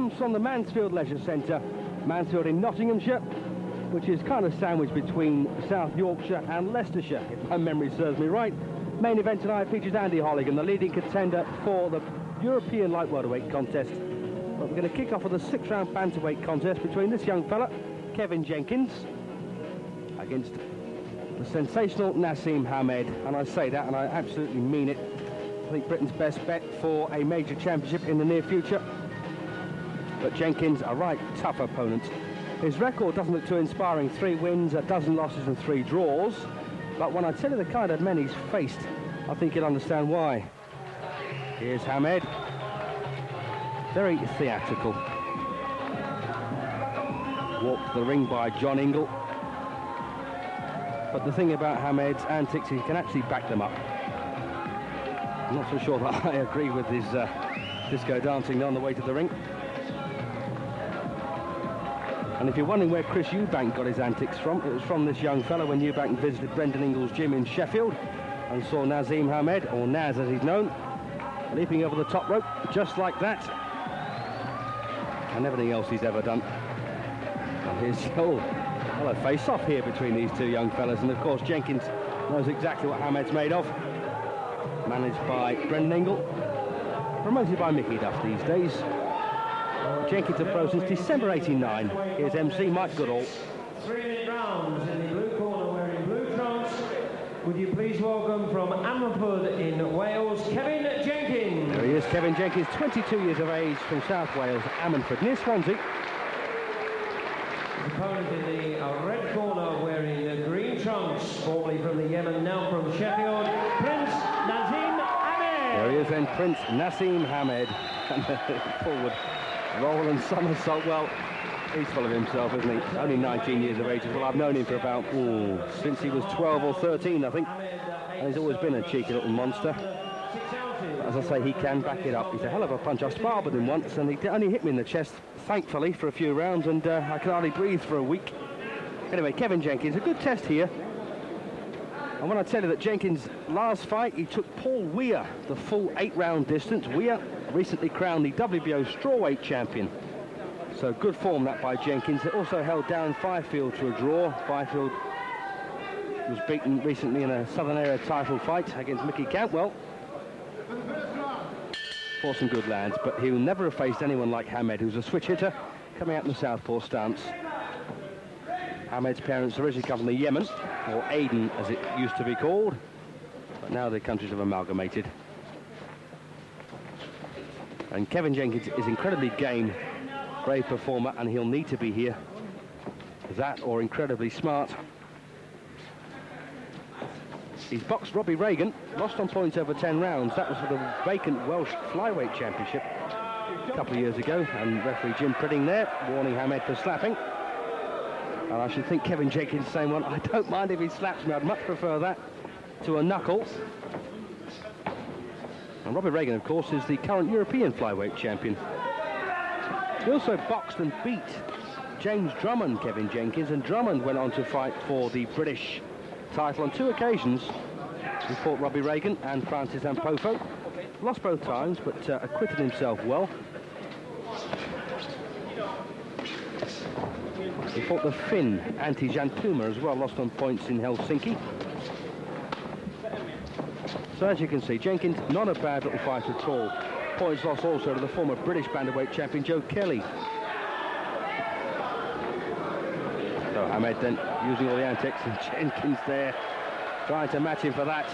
comes from the Mansfield Leisure Centre, Mansfield in Nottinghamshire, which is kind of sandwiched between South Yorkshire and Leicestershire, if my memory serves me right. Main event tonight features Andy Holligan, the leading contender for the European light welterweight contest. But we're going to kick off with a 6-round bantamweight contest between this young fella, Kevin Jenkins, against the sensational Naseem Hamed. And I say that, and I absolutely mean it. I think Britain's best bet for a major championship in the near future. But Jenkins, a right tough opponent. His record doesn't look too inspiring. 3 wins, a dozen losses and 3 draws. But when I tell you the kind of men he's faced, I think you'll understand why. Here's Hamed. Very theatrical. Walked to the ring by John Ingle. But the thing about Hamed's antics, he can actually back them up. I'm not so sure that I agree with his disco dancing on the way to the ring. And if you're wondering where Chris Eubank got his antics from, it was from this young fellow when Eubank visited Brendan Ingle's gym in Sheffield and saw Naseem Hamed, or Naz as he's known, leaping over the top rope just like that. And everything else he's ever done. And here's a face-off here between these 2 young fellas. And of course Jenkins knows exactly what Hamed's made of. Managed by Brendan Ingle, promoted by Mickey Duff these days. Jenkins have pro since December 89. Here's MC Mike Goodall. 3-minute rounds in the blue corner wearing blue trunks. Would you please welcome from Ammanford in Wales, Kevin Jenkins. There he is, Kevin Jenkins, 22 years of age, from South Wales, Ammanford, near Swansea. His opponent in the red corner wearing the green trunks, formerly from the Yemen, now from Sheffield, Prince Naseem Hamed. There he is then, Prince Naseem Hamed. And forward roll and somersault. Well, he's full of himself, isn't he? Only 19 years of age as well. I've known him for about, since he was 12 or 13, I think. And he's always been a cheeky little monster. But as I say, he can back it up. He's a hell of a punch. I sparred with him once, and he only hit me in the chest, thankfully, for a few rounds, and I could hardly breathe for a week. Anyway, Kevin Jenkins, a good test here. And when I tell you that Jenkins' last fight, he took Paul Weir the full 8-round distance. Weir recently crowned the WBO strawweight champion. So good form that by Jenkins. It also held Darren Fifield to a draw. Fifield was beaten recently in a Southern Area title fight against Mickey Cantwell. For some good lands, but he will never have faced anyone like Hamed, who's a switch hitter coming out in the southpaw stance. Hamed's parents originally come from the Yemen, or Aden as it used to be called, but now the countries have amalgamated. And Kevin Jenkins is incredibly game, brave performer, and he'll need to be here. That or incredibly smart. He's boxed Robbie Reagan, lost on points over 10 rounds. That was for the vacant Welsh flyweight championship a couple of years ago, and referee Jim Pridding there warning Hamed for slapping. And I should think Kevin Jenkins saying, well, I don't mind if he slaps me, I'd much prefer that to a knuckle. And Robbie Reagan, of course, is the current European flyweight champion. He also boxed and beat James Drummond, Kevin Jenkins, and Drummond went on to fight for the British title on 2 occasions. He fought Robbie Reagan and Francis Ampofo. Lost both times, but acquitted himself well. He fought the Finn, Antti Jantuma, as well, lost on points in Helsinki. So as you can see, Jenkins, not a bad little fight at all. Points lost also to the former British bantamweight champion, Joe Kelly. So Hamed then using all the antics, and Jenkins there trying to match him for that.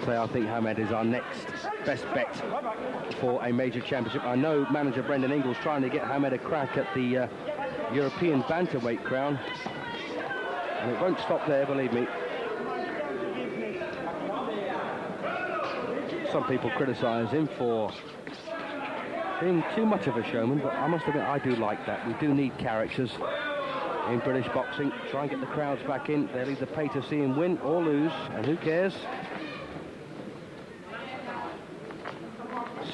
I think Hamed is our next best bet for a major championship. I know manager Brendan Ingle's trying to get Hamed a crack at the European bantamweight crown, and it won't stop there, believe me. Some people criticise him for being too much of a showman, but I must admit I do like that. We do need characters in British boxing. Try and get the crowds back in. They'll either pay to see him win or lose, and who cares?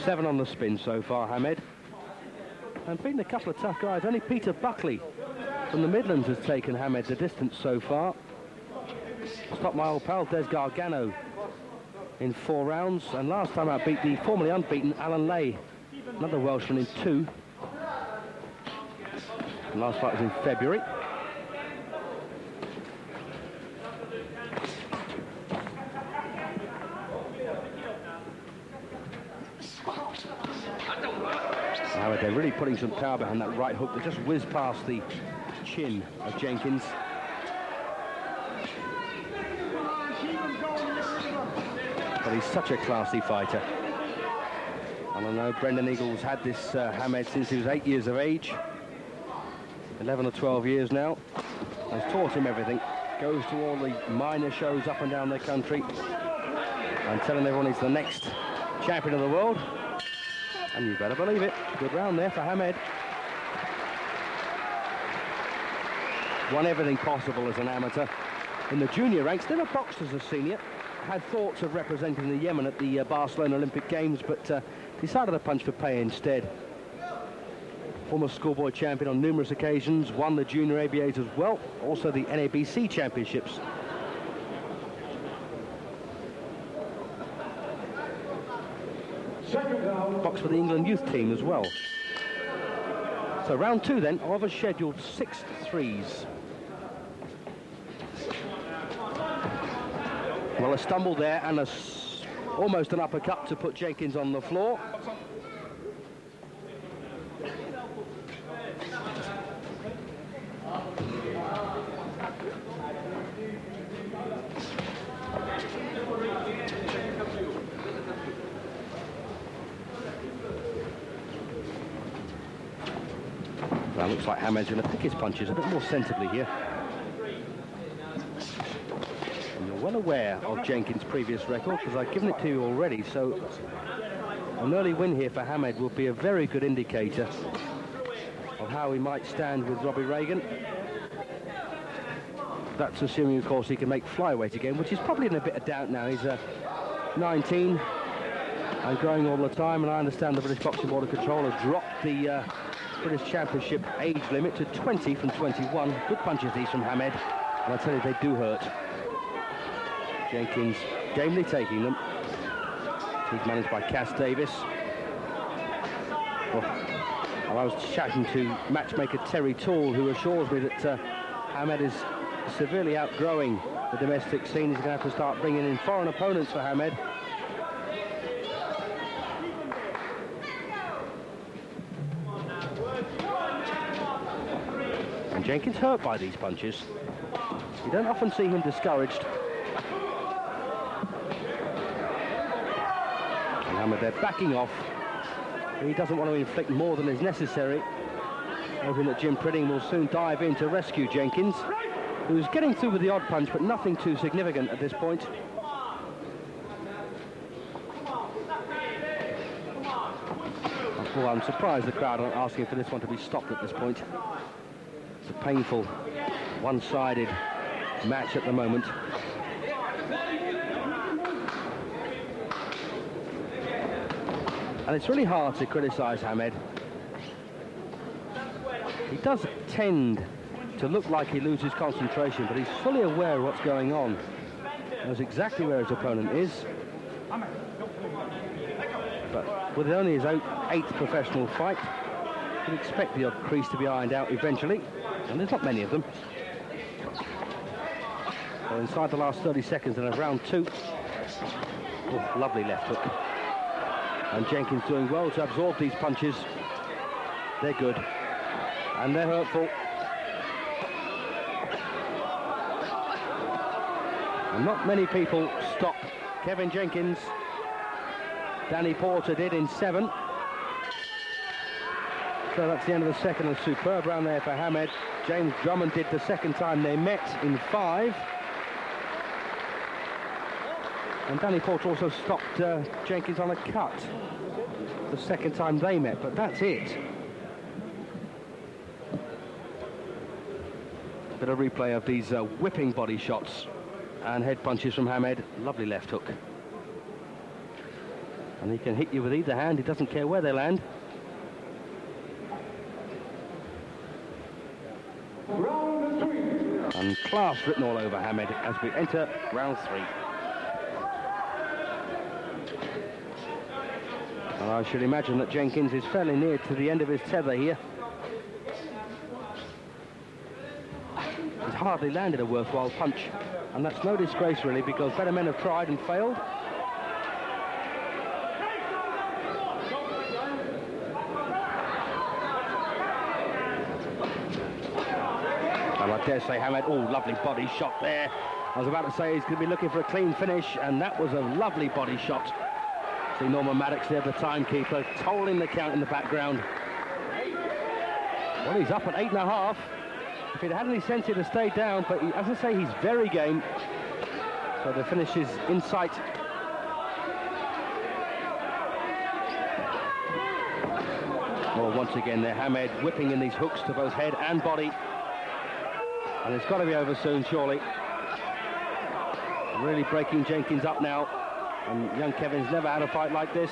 7 on the spin so far, Hamed. And beaten a couple of tough guys. Only Peter Buckley from the Midlands has taken Hamed the distance so far. Stopped my old pal Des Gargano in 4 rounds, and last time out beat the formerly unbeaten Alan Lay, another Welshman, in 2. The last fight was in February. Now they're really putting some power behind that right hook that just whizzed past the chin of Jenkins. But he's such a classy fighter. And I know Brendan Eagles had this Hamed since he was 8 years of age. 11 or 12 years now. Has taught him everything. Goes to all the minor shows up and down the country and telling everyone he's the next champion of the world. And you better believe it. Good round there for Hamed. Won everything possible as an amateur. In the junior ranks, never boxed as a senior. Had thoughts of representing the Yemen at the Barcelona Olympic Games, but decided to punch for pay instead. Former schoolboy champion on numerous occasions, won the junior ABAs as well, also the NABC championships. Boxed for the England youth team as well. So round 2 then of a scheduled 6 threes. Well, a stumble there and almost an uppercut to put Jenkins on the floor. Well, looks like Hamed's going to pick his punches a bit more sensibly here. And you're well aware of Jenkins' previous record, because I've given it to you already, so an early win here for Hamed will be a very good indicator of how he might stand with Robbie Reagan. That's assuming, of course, he can make flyweight again, which is probably in a bit of doubt now. He's 19 and growing all the time, and I understand the British Boxing Board of Control have dropped the British Championship age limit to 20 from 21. Good punches these from Hamed, and I tell you, they do hurt. Jenkins gamely taking them. He's managed by Cass Davis. Well, I was chatting to matchmaker Terry Toole, who assures me that Hamed is severely outgrowing the domestic scene. He's going to have to start bringing in foreign opponents for Hamed. And Jenkins hurt by these punches. You don't often see him discouraged. And Hamed, they're backing off. He doesn't want to inflict more than is necessary. Hoping that Jim Pritting will soon dive in to rescue Jenkins, who's getting through with the odd punch, but nothing too significant at this point. Well, I'm surprised the crowd aren't asking for this one to be stopped at this point. It's a painful, one-sided match at the moment. And it's really hard to criticise Hamed. He does tend to look like he loses concentration, but he's fully aware of what's going on. Knows exactly where his opponent is. But with only his 8th professional fight, you'd expect the odd crease to be ironed out eventually, and there's not many of them. So inside the last 30 seconds of round 2. Oh, lovely left hook. And Jenkins doing well to absorb these punches. They're good. And they're hurtful. And not many people stop Kevin Jenkins. Danny Porter did in 7. So that's the end of the second. A superb round there for Hamed. James Drummond did the second time they met in 5. And Danny Porter also stopped Jenkins on a cut the second time they met, but that's it. Bit of replay of these whipping body shots and head punches from Hamed. Lovely left hook. And he can hit you with either hand. He doesn't care where they land. Round 3. And class written all over Hamed as we enter round 3. Well, I should imagine that Jenkins is fairly near to the end of his tether here. He's hardly landed a worthwhile punch, and that's no disgrace really, because better men have tried and failed. And I dare say Hamed, oh, lovely body shot there. I was about to say he's going to be looking for a clean finish, and that was a lovely body shot. See Norman Maddox there, the timekeeper, tolling the count in the background. Well, he's up at 8.5. If he'd had any sense, he'd have stayed down, but as I say, he's very game. So the finish is in sight. Well, once again there, Hamed whipping in these hooks to both head and body. And it's got to be over soon, surely. Really breaking Jenkins up now. And young Kevin's never had a fight like this.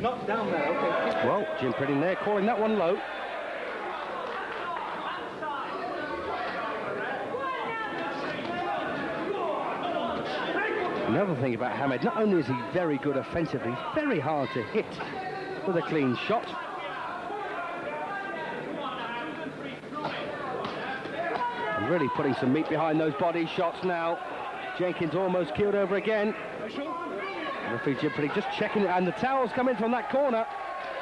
Not down there, okay. Well, Jim Pritting there, calling that one low. Another thing about Hamed, not only is he very good offensively, he's very hard to hit with a clean shot. And really putting some meat behind those body shots now. Jenkins almost keeled over again. Referee Jim Pritting just checking it, and the towels come in from that corner.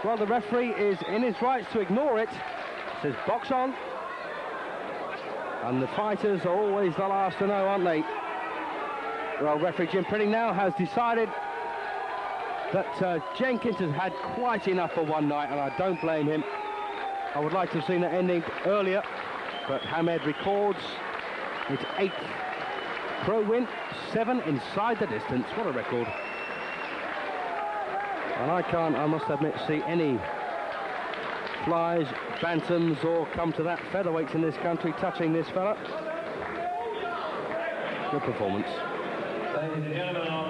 Well, the referee is in his rights to ignore it. Says box on. And the fighters are always the last to know, aren't they? Well, referee Jim Pritting now has decided that Jenkins has had quite enough for one night, and I don't blame him. I would like to have seen that ending earlier, but Hamed records his 8th pro win, 7 inside the distance. What a record. And I can't, I must admit, see any flies, bantams, or come to that featherweights in this country touching this fella. Good performance.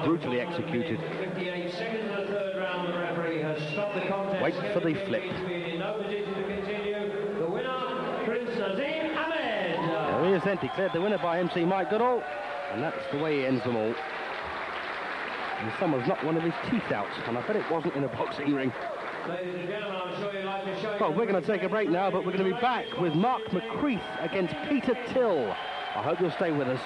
Brutally executed. 58 seconds of the third round, the referee has stopped the contest. Wait for the flip. In no position to continue. The winner, Prince Naseem Ahmed. There he is then, declared the winner by MC Mike Goodall, and that's the way he ends them all. And someone's knocked one of his teeth out, and I bet it wasn't in a boxing ring. Ladies and gentlemen, I'm sure you'd like to show you... Well, we're going to take a break now, but we're going to be back with Mark McCreath against Peter Till. I hope you'll stay with us.